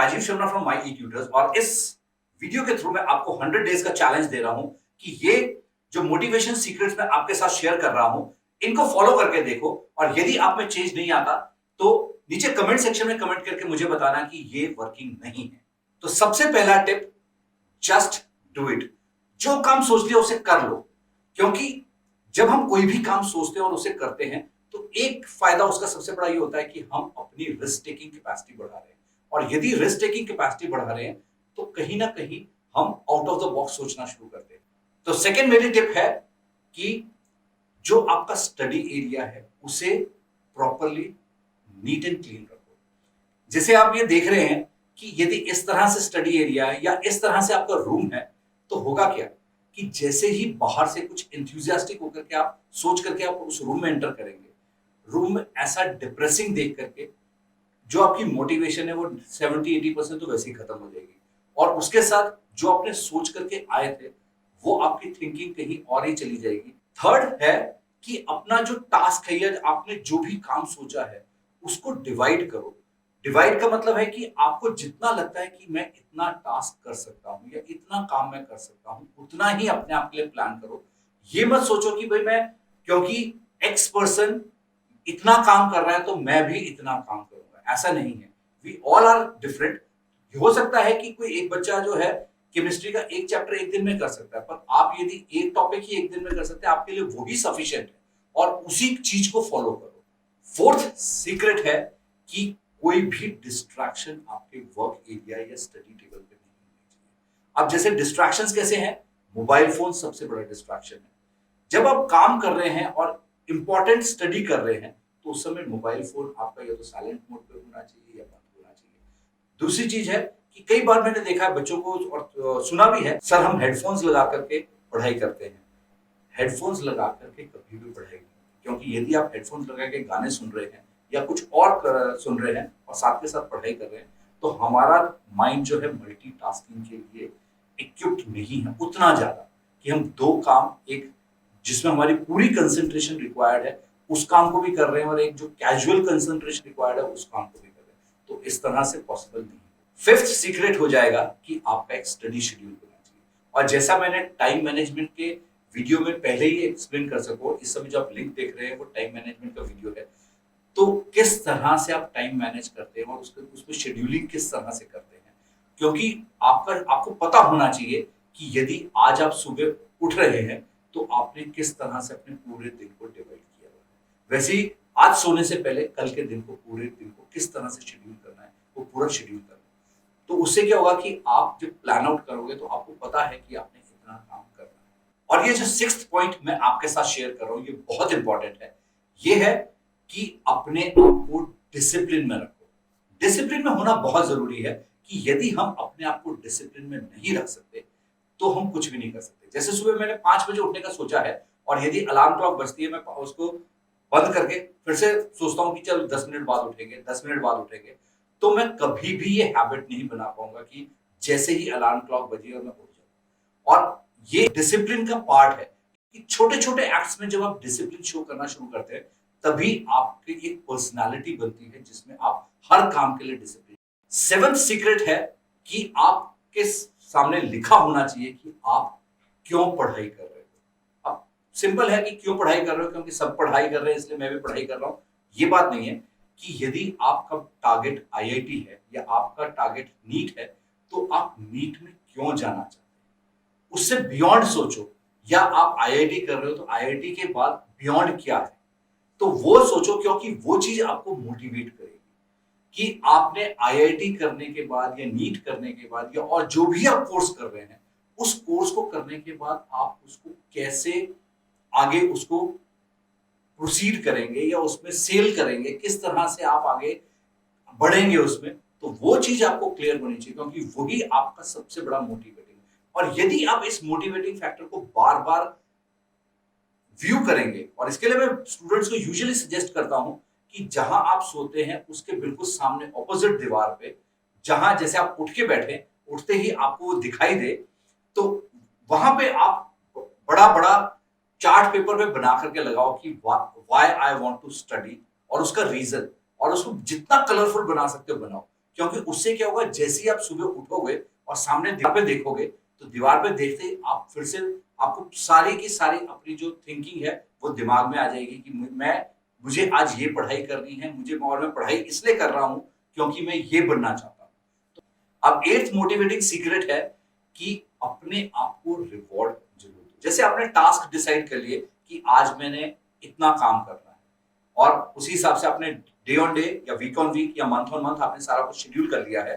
Rajiv Sharma from my e tutors और इस video के थ्रू मैं आपको 100 डेज का चैलेंज दे रहा हूं कि ये जो मोटिवेशन सीक्रेट्स मैं आपके साथ शेयर कर रहा हूं इनको फॉलो करके देखो और यदि आप में चेंज नहीं आता तो नीचे कमेंट सेक्शन में कमेंट करके मुझे बताना कि ये वर्किंग नहीं है। तो सबसे पहला टिप, जस्ट डू इट। जो काम सोच लिया उसे कर लो, क्योंकि जब हम कोई भी काम सोचते हैं और उसे करते हैं तो एक फायदा उसका सबसे बड़ा ये होता है कि हम अपनी रिस्क टेकिंग कैपेसिटी बढ़ा रहे हैं। और यदि रिस्क टेकिंग कैपेसिटी बढ़ा रहे हैं तो कहीं ना कहीं हम आउट ऑफ द बॉक्स सोचना शुरू करते हैं। तो सेकेंड मेरी टिप है कि जो आपका स्टडी एरिया है उसे प्रॉपरली नीट एंड क्लीन रखो। जैसे आप ये देख रहे हैं कि यदि इस तरह से स्टडी एरिया है या इस तरह से आपका रूम है तो होगा क्या कि जैसे ही बाहर से कुछ एंथुसियास्टिक होकर के आप सोच करके आप उस रूम में एंटर करेंगे, रूम में ऐसा डिप्रेसिंग देख करके जो आपकी मोटिवेशन है वो 70-80% तो वैसे ही खत्म हो जाएगी। और उसके साथ जो आपने सोच करके आए थे वो आपकी थिंकिंग कहीं और ही चली जाएगी। थर्ड है कि अपना जो टास्क है या आपने जो भी काम सोचा है उसको डिवाइड करो। डिवाइड का मतलब है कि आपको जितना लगता है कि मैं इतना टास्क कर सकता हूं या इतना काम मैं कर सकता हूं उतना ही अपने आप के लिए प्लान करो। ये मत सोचो कि भाई मैं क्योंकि एक्स पर्सन इतना काम कर रहा है तो मैं भी इतना काम करूंगा। ऐसा नहीं है, वी ऑल आर डिफरेंट। हो सकता है कि कोई एक बच्चा जो है केमिस्ट्री का एक चैप्टर एक दिन में कर सकता है, पर आप यदि एक टॉपिक ही एक दिन में कर सकते हैं आपके लिए वो भी सफिशिएंट है और उसी चीज को फॉलो करो। फोर्थ सीक्रेट है कि कोई भी डिस्ट्रैक्शन आपके वर्क एरिया या स्टडी टेबल पे नहीं होनी चाहिए। अब जैसे डिस्ट्रैक्शंस कैसे हैं, मोबाइल फोन सबसे बड़ा डिस्ट्रैक्शन है। जब आप काम कर रहे हैं और इंपॉर्टेंट स्टडी कर रहे हैं तो उस समय मोबाइल फोन आपका या तो साइलेंट मोड पे होना चाहिए या बंद होना चाहिए। दूसरी चीज है कि कई बार मैंने देखा है बच्चों को और सुना भी है, सर हम हेडफोन्स लगा करके पढ़ाई करते हैं। हेडफोन्स लगा करके कभी भी पढ़ाई नहीं, क्योंकि यदि आप हेडफोन्स लगा के गाने सुन रहे हैं या कुछ और सुन रहे हैं और साथ के साथ पढ़ाई कर रहे हैं तो हमारा माइंड जो है मल्टीटास्किंग के लिए इक्विप्ड नहीं है उतना ज्यादा कि हम दो काम एक जिसमें हमारी पूरी कंसंट्रेशन रिक्वायर्ड है उस काम को भी कर रहे हैं और एक जो कैजुअल कंसंट्रेशन रिक्वायर्ड है उस काम को भी कर रहे हैं। तो इस तरह से पॉसिबल नहीं है। फिफ्थ सीक्रेट हो जाएगा कि आपका एक स्टडी शेड्यूल होना चाहिए। और जैसा मैंने टाइम मैनेजमेंट के वीडियो में पहले ही एक्सप्लेन कर सको, इस समय जो आप लिंक देख रहे हैं वो टाइम मैनेजमेंट का वीडियो है। तो किस तरह से आप टाइम मैनेज करते हैं और उसमें शेड्यूलिंग किस तरह से करते हैं, क्योंकि आपको पता होना चाहिए कि यदि आज आप सुबह उठ रहे हैं तो आपने किस तरह से अपने पूरे दिन को डिवाइड किया हुआ है। वैसे ही आज सोने से पहले कल के दिन को पूरे दिन को किस तरह से शेड्यूल करना है वो पूरा शेड्यूल करना है। तो उससे क्या होगा कि आप जब प्लान आउट करोगे तो आपको पता है कि आपने कितना काम करना है। और ये जो सिक्स्थ पॉइंट मैं आपके साथ शेयर कर रहा हूं ये बहुत इंपॉर्टेंट है। ये है कि अपने आप को डिसिप्लिन में रखो। डिसिप्लिन में होना बहुत जरूरी है कि यदि हम अपने आप को डिसिप्लिन में नहीं रख सकते तो हम कुछ भी नहीं कर सकते। जैसे सुबह मैंने 5 बजे उठने का सोचा है और यदि अलार्म क्लॉक बजती है मैं उसको बंद करके फिर से सोचता हूं कि चल 10 मिनट बाद उठेंगे 10 मिनट बाद उठेंगे, तो मैं कभी भी ये हैबिट नहीं बना पाऊंगा कि जैसे ही अलार्म क्लॉक बजी और मैं उठ जाऊं। और ये डिसिप्लिन का पार्ट है कि छोटे छोटे एक्ट्स में जब आप डिसिप्लिन शो करना शुरू करते हैं तभी आपकी एक पर्सनालिटी बनती है जिसमें आप हर काम के लिए डिसिप्लिन। सेवंथ सीक्रेट है कि आपके सामने लिखा होना चाहिए कि आप क्यों पढ़ाई कर रहे हो। अब सिंपल है कि क्यों पढ़ाई कर रहे हो, क्योंकि सब पढ़ाई कर रहे हैं इसलिए मैं भी पढ़ाई कर रहा हूं। ये बात नहीं है कि यदि आपका टारगेट आईआईटी है या आपका टारगेट नीट है तो आप नीट में क्यों जाना चाहते हैं उससे बियॉन्ड सोचो। या आप आईआईटी कर रहे हो तो आईआईटी के बाद बियॉन्ड क्या है तो वो सोचो, क्योंकि वो चीज आपको मोटिवेट करेगी कि आपने आईआईटी करने के बाद या नीट करने के बाद या और जो भी आप कोर्स कर रहे हैं उस कोर्स को करने के बाद आप उसको कैसे आगे उसको प्रोसीड करेंगे या उसमें सेल करेंगे, किस तरह से आप आगे बढ़ेंगे उसमें। तो वो चीज आपको क्लियर होनी चाहिए क्योंकि वही आपका सबसे बड़ा मोटिवेटिंग। और यदि आप इस मोटिवेटिंग फैक्टर को बार बार व्यू करेंगे, और इसके लिए मैं स्टूडेंट्स को यूजुअली सजेस्ट करता हूं कि जहां आप सोते हैं उसके बिल्कुल सामने ऑपोजिट दीवार पे, जहां जैसे आप उठ के बैठे उठते ही आपको वो दिखाई दे, तो वहां पे आप बड़ा बड़ा चार्ट पेपर पे बना करके लगाओ कि why I want to study और उसका रीजन, और उसको जितना कलरफुल बना सकते हो बनाओ। क्योंकि उससे क्या होगा, जैसे ही आप सुबह उठोगे और सामने दीवार पे देखोगे, तो दीवार पे देखते ही आप फिर से आपको सारी की सारी अपनी जो थिंकिंग है वो दिमाग में आ जाएगी कि मुझे आज ये पढ़ाई करनी है, मैं पढ़ाई इसलिए कर रहा हूँ क्योंकि मैं ये बनना चाहता हूँ। अब 8th मोटिवेटिंग सीक्रेट है कि अपने आप को रिवॉर्ड जरूर दो। जैसे आपने टास्क डिसाइड कर लिए कि आज मैंने इतना काम करना है, और उसी हिसाब से आपने डे ऑन डे या वीक ऑन वीक या मंथ ऑन मंथ आपने सारा कुछ शेड्यूल कर लिया है।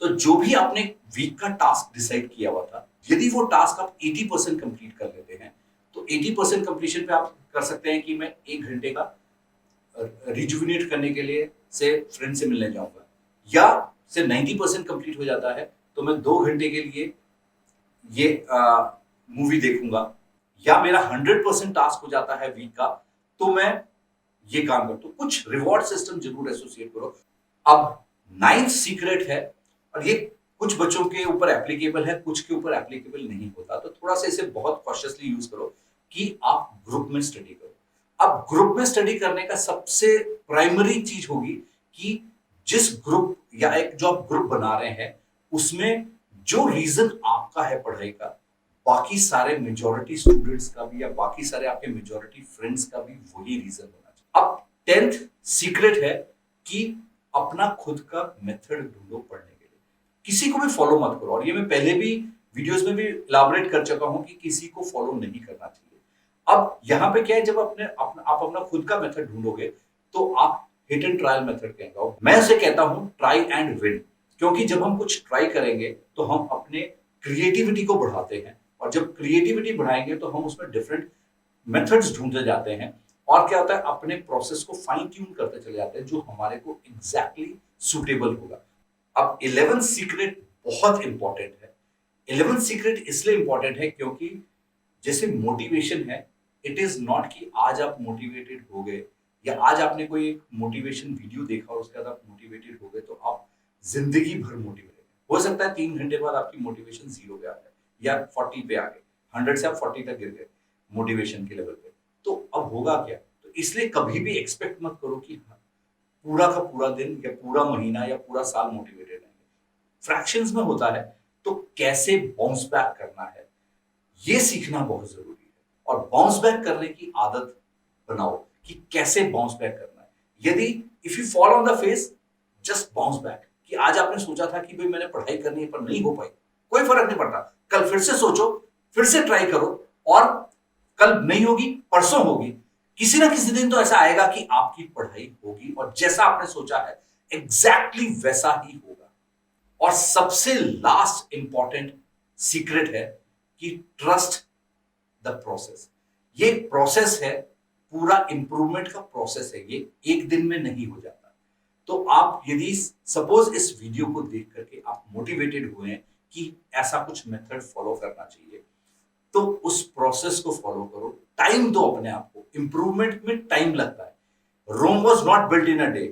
तो जो भी आपने वीक का टास्क डिसाइड किया हुआ था, यदि वो टास्क आप 80% कंप्लीट कर लेते हैं, तो 80% कंप्लीशन पे आप कर सकते हैं कि मैं 1 घंटे का रिजुविनेट करने के लिए से फ्रेंड से मिलने जाऊंगा, या से 90% कंप्लीट हो जाता है तो मैं 2 घंटे के लिए ये मूवी देखूंगा, या मेरा 100% टास्क हो जाता है वीक का तो मैं ये काम करता हूं। कुछ रिवॉर्ड सिस्टम जरूर एसोसिएट करो। अब 9th सीक्रेट है, और ये कुछ बच्चों के ऊपर एप्लीकेबल है, कुछ के ऊपर एप्लीकेबल नहीं होता, तो थोड़ा सा इसे बहुत कॉशियसली यूज करो कि आप ग्रुप में स्टडी करो। अब ग्रुप में स्टडी करने का सबसे प्राइमरी चीज होगी कि जिस ग्रुप या एक जो आप ग्रुप बना रहे हैं उसमें जो रीजन आपका है पढ़ाई का, बाकी सारे मेजॉरिटी स्टूडेंट्स का भी या बाकी सारे आपके मेजॉरिटी फ्रेंड्स का भी वही रीजन होना चाहिए। अब 10th सीक्रेट है कि अपना खुद का मेथड ढूंढो पढ़ने के लिए। किसी को भी फॉलो मत करो, और ये मैं पहले भी वीडियोस में भी इलाबोरेट कर चुका हूं कि किसी को फॉलो नहीं करना चाहिए। अब यहाँ पे क्या है, जब आप अपना खुद का मेथड ढूंढोगे तो आप हिट एंड ट्रायल मेथड कहेंगे, मैं उसे कहता हूं ट्राई एंड विन। क्योंकि जब हम कुछ ट्राई करेंगे तो हम अपने क्रिएटिविटी को बढ़ाते हैं, और जब क्रिएटिविटी बढ़ाएंगे तो हम उसमें डिफरेंट मेथड्स ढूंढते जाते हैं, और क्या होता है, अपने प्रोसेस को फाइन ट्यून करते चले जाते हैं जो हमारे को एग्जैक्टली सुटेबल होगा। अब 11th सीक्रेट बहुत इंपॉर्टेंट है। 11th सीक्रेट इसलिए इंपॉर्टेंट है क्योंकि जैसे मोटिवेशन है, इट इज नॉट कि आज आप मोटिवेटेड हो गए या आज आपने कोई एक मोटिवेशन वीडियो देखा और उसके बाद आप मोटिवेटेड हो गए तो आप जिंदगी भर मोटिवेटेड। हो सकता है 3 घंटे बाद आपकी मोटिवेशन 0 पे आ जाए या 40 पे आ गए, 100 से आप 40 तक गिर गए मोटिवेशन के लेवल पे, तो अब होगा क्या? तो इसलिए कभी भी एक्सपेक्ट मत करो कि पूरा का पूरा दिन या पूरा महीना या पूरा साल मोटिवेटेड रहेंगे। फ्रैक्शंस में होता है, तो कैसे बाउंस बैक करना है ये सीखना बहुत जरूरी है, और बाउंस बैक करने की आदत बनाओ कि कैसे बाउंस बैक करना है। यदि if you fall on the face, just bounce back. कि आज आपने सोचा था कि भाई मैंने पढ़ाई करनी है पर नहीं हो पाई, कोई फर्क नहीं पड़ता, कल फिर से सोचो, फिर से ट्राई करो, और कल नहीं होगी परसों होगी, किसी ना किसी दिन तो ऐसा आएगा कि आपकी पढ़ाई होगी और जैसा आपने सोचा है एग्जैक्टली वैसा ही होगा। और सबसे लास्ट इंपॉर्टेंट सीक्रेट है कि ट्रस्ट द प्रोसेस। ये प्रोसेस है, पूरा इंप्रूवमेंट का प्रोसेस है, ये एक दिन में नहीं हो जाता। तो आप यदि सपोज इस वीडियो को देख करके आप मोटिवेटेड हुए हैं कि ऐसा कुछ मेथड फॉलो करना चाहिए, तो उस प्रोसेस को फॉलो करो, टाइम दो अपने आप को। इंप्रूवमेंट में टाइम लगता है, Rome was not built in a day,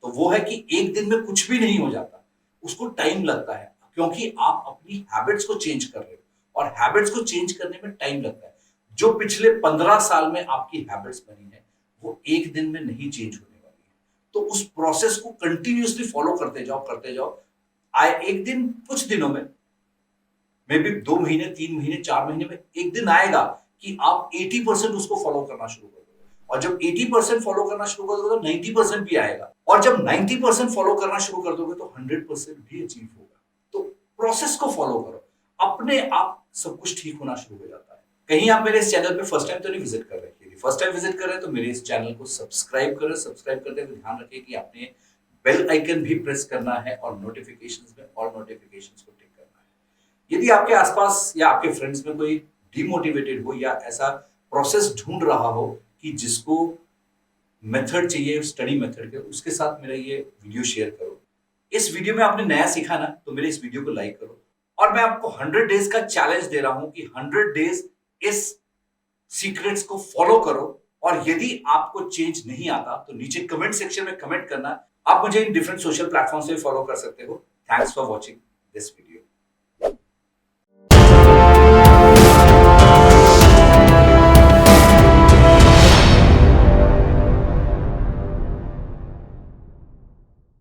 तो वो है कि एक दिन में कुछ भी नहीं हो जाता, उसको टाइम लगता है, क्योंकि आप अपनी हैबिट्स को चेंज कर रहे हो और हैबिट्स को चेंज करने में टाइम लगता है। जो पिछले 15 साल में आपकी हैबिट्स बनी है वो एक दिन में नहीं चेंज होने वाली है। तो उस प्रोसेस को कंटिन्यूअसली फॉलो करते जाओ। एक दिन, कुछ दिनों में, मे बी 2 महीने, 3 महीने, 4 महीने में एक दिन आएगा कि आप 80% उसको फॉलो करना शुरू कर दोगे, और जब 80% फॉलो करना शुरू कर दोगे तो 90% भी आएगा, और जब 90% फॉलो करना शुरू कर दोगे तो 100% भी अचीव होगा। तो प्रोसेस को फॉलो करो, अपने आप सब कुछ ठीक होना शुरू हो जाता है। कहीं आप मेरे इस चैनल पे फर्स्ट टाइम तो नहीं विजिट कर रहे हैं? यदि फर्स्ट टाइम विजिट कर रहे हैं तो मेरे इस चैनल को सब्सक्राइब करें। सब्सक्राइब करते हुए ध्यान रखें कि आपने बेल आइकन भी प्रेस करना है और नोटिफिकेशंस में और नोटिफिकेशंस को टिक करना है। यदि आपके आसपास या आपके फ्रेंड्स में कोई डिमोटिवेटेड हो या ऐसा प्रोसेस ढूंढ रहा हो कि जिसको मेथड चाहिए स्टडी मेथड के, उसके साथ मेरा ये वीडियो शेयर करो। इस वीडियो में आपने नया सीखा ना, तो मेरे इस वीडियो को लाइक करो। और मैं आपको 100 डेज का चैलेंज दे रहा हूं कि 100 डेज इस सीक्रेट्स को फॉलो करो, और यदि आपको चेंज नहीं आता तो नीचे कमेंट सेक्शन में कमेंट करना। आप मुझे इन डिफरेंट सोशल प्लेटफॉर्म से फॉलो कर सकते हो। Thanks for watching this video.